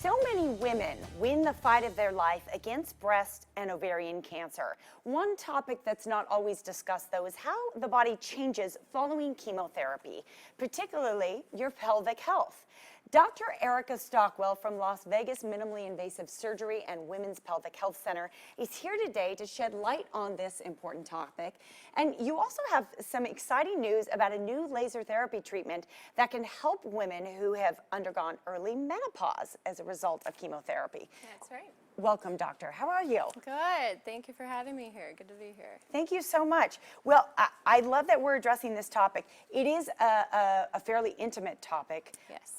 So many women win the fight of their life against breast and ovarian cancer. One topic that's not always discussed, though, is how the body changes following chemotherapy, particularly your pelvic health. Dr. Ericka Stockwell from Las Vegas Minimally Invasive Surgery and Women's Pelvic Health Center is here today to shed light on this important topic. And you also have some exciting news about a new laser therapy treatment that can help women who have undergone early menopause as a result of chemotherapy. That's right. Welcome, doctor. How are you? Good. Thank you for having me here. Good to be here. Thank you so much. Well, I love that we're addressing this topic. It is a fairly intimate topic, Yes.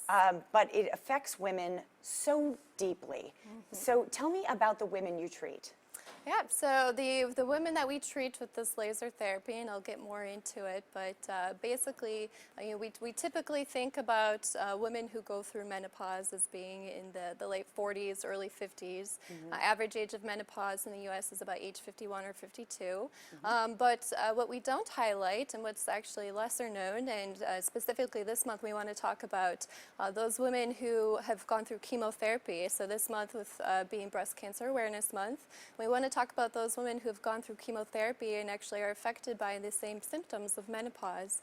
But it affects women so deeply. So tell me about the women you treat. Yeah, so the women that we treat with this laser therapy, and I'll get more into it, but basically, we typically think about women who go through menopause as being in the late 40s, early 50s. Average age of menopause in the U.S. is about age 51 or 52. But what we don't highlight, and what's actually lesser known, and specifically this month we want to talk about those women who have gone through chemotherapy. So this month, with being Breast Cancer Awareness Month, we want to talk about those women who have gone through chemotherapy and actually are affected by the same symptoms of menopause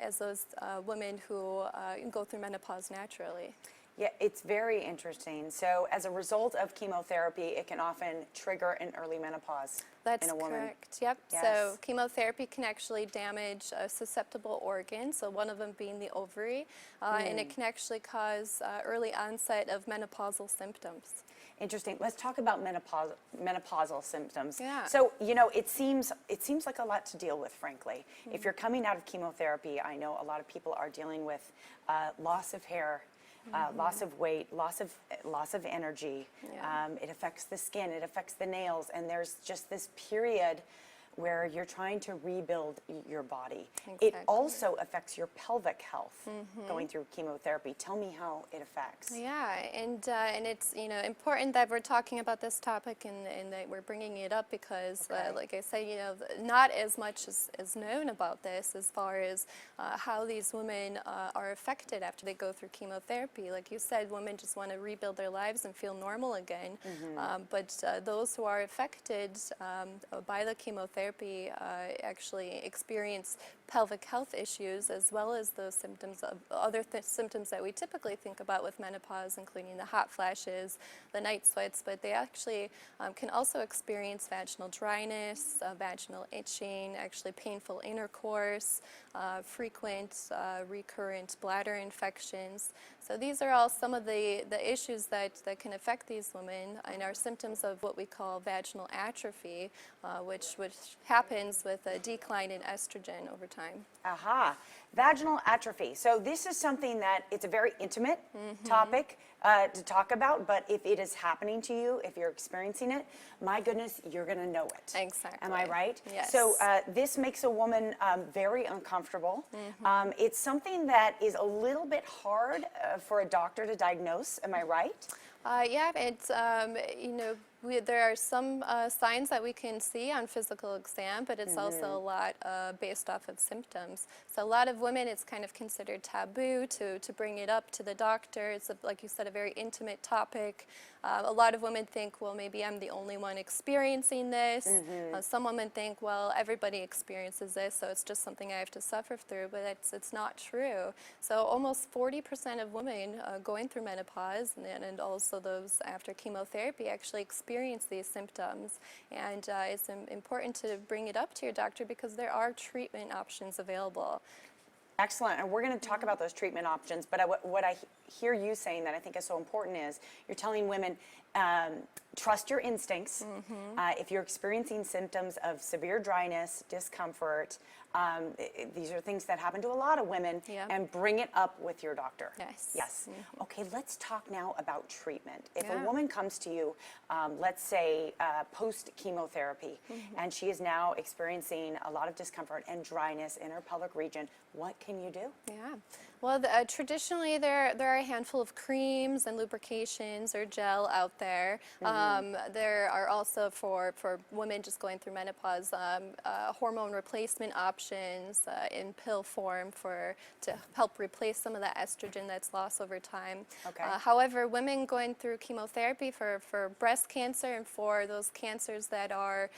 as those women who go through menopause naturally. Yeah, it's very interesting. So as a result of chemotherapy, it can often trigger an early menopause in a woman. That's correct, yep. Yes. So chemotherapy can actually damage a susceptible organ, so one of them being the ovary, and it can actually cause early onset of menopausal symptoms. Interesting. Let's talk about menopausal symptoms. Yeah. So, it seems like a lot to deal with, frankly. If you're coming out of chemotherapy, I know a lot of people are dealing with loss of hair, loss of weight, loss of energy. Yeah. It affects the skin, it affects the nails, and there's just this period where you're trying to rebuild your body. Exactly. It also affects your pelvic health going through chemotherapy. Tell me how it affects. Yeah, and it's important that we're talking about this topic and that we're bringing it up because, like I say, not as much is known about this as far as how these women are affected after they go through chemotherapy. Like you said, women just want to rebuild their lives and feel normal again, but those who are affected by the chemotherapy actually experience pelvic health issues as well as those symptoms of other symptoms that we typically think about with menopause, including the hot flashes, the night sweats, but they actually can also experience vaginal dryness, vaginal itching, actually painful intercourse, frequent recurrent bladder infections. So these are all some of the issues that can affect these women and are symptoms of what we call vaginal atrophy, which happens with a decline in estrogen over time. Aha, vaginal atrophy. So this is something that it's a very intimate topic to talk about, but if it is happening to you, if you're experiencing it, my goodness, you're going to know it. Exactly. Am I right? Yes. So this makes a woman very uncomfortable. It's something that is a little bit hard for a doctor to diagnose. Am I right? Yeah, it's there are some signs that we can see on physical exam, but it's also a lot based off of symptoms. So a lot of women, it's kind of considered taboo to bring it up to the doctor. It's, like you said, a very intimate topic. A lot of women think, well, maybe I'm the only one experiencing this. Some women think, well, everybody experiences this, so it's just something I have to suffer through, but it's not true. So almost 40% of women going through menopause and also those after chemotherapy actually experience these symptoms, and it's important to bring it up to your doctor because there are treatment options available. Excellent, and we're going to talk about those treatment options, but what I hear you saying that I think is so important is you're telling women, trust your instincts. If you're experiencing symptoms of severe dryness, discomfort, these are things that happen to a lot of women, and bring it up with your doctor. Yes. Yes. Okay, let's talk now about treatment. If a woman comes to you, let's say post-chemotherapy, and she is now experiencing a lot of discomfort and dryness in her pelvic region, What can you do? Yeah. Well, traditionally there are a handful of creams and lubrications or gel out there. There are also for women just going through menopause hormone replacement options in pill form to help replace some of that estrogen that's lost over time. Okay. However, women going through chemotherapy for breast cancer and for those cancers that are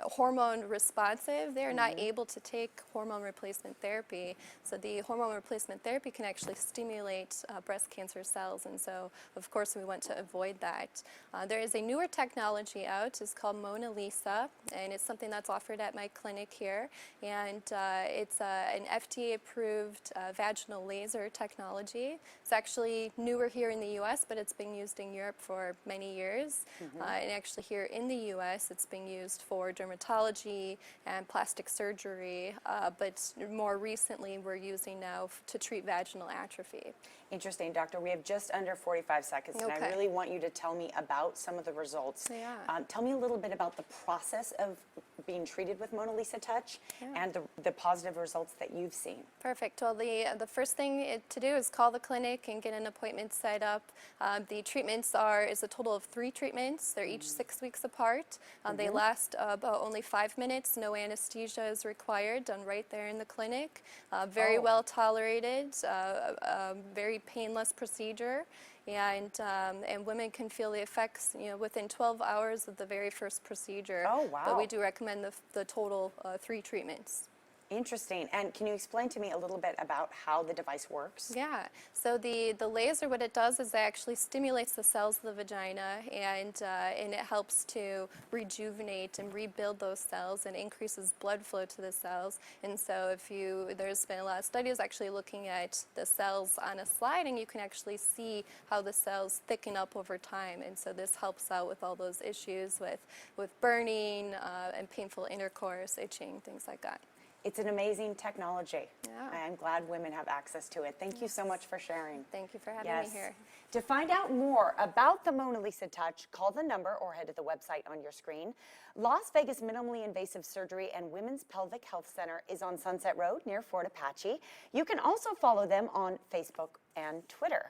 hormone responsive, they're not able to take hormone replacement therapy. So the hormone replacement therapy can actually stimulate breast cancer cells, and so of course we want to avoid that. There is a newer technology out. It's called Mona Lisa, and it's something that's offered at my clinic here, and it's an FDA-approved vaginal laser technology. It's actually newer here in the U.S., but it's been used in Europe for many years, and actually here in the U.S. it's being used for dermatology and plastic surgery, but more recently we're using now to treat vaginal atrophy. Interesting, doctor. We have just under 45 seconds, and I Okay. really want you to tell me about some of the results. Yeah. Tell me a little bit about the process of being treated with Mona Lisa Touch and the positive results that you've seen. Perfect. Well, the first thing to do is call the clinic and get an appointment set up. The treatments is a total of 3 treatments. They're each 6 weeks apart. They last about only 5 minutes. No anesthesia is required, done right there in the clinic. Very well tolerated, very painless procedure. And women can feel the effects, within 12 hours of the very first procedure. Oh, wow. But we do recommend the total 3 treatments. Interesting. And can you explain to me a little bit about how the device works? Yeah, so the laser, what it does is it actually stimulates the cells of the vagina, and it helps to rejuvenate and rebuild those cells and increases blood flow to the cells. And so there's been a lot of studies actually looking at the cells on a slide, and you can actually see how the cells thicken up over time. And so this helps out with all those issues with burning and painful intercourse, itching, things like that. It's an amazing technology. Yeah. I'm glad women have access to it. Thank you so much for sharing. Thank you for having me here. To find out more about the Mona Lisa Touch, call the number or head to the website on your screen. Las Vegas Minimally Invasive Surgery and Women's Pelvic Health Center is on Sunset Road near Fort Apache. You can also follow them on Facebook and Twitter.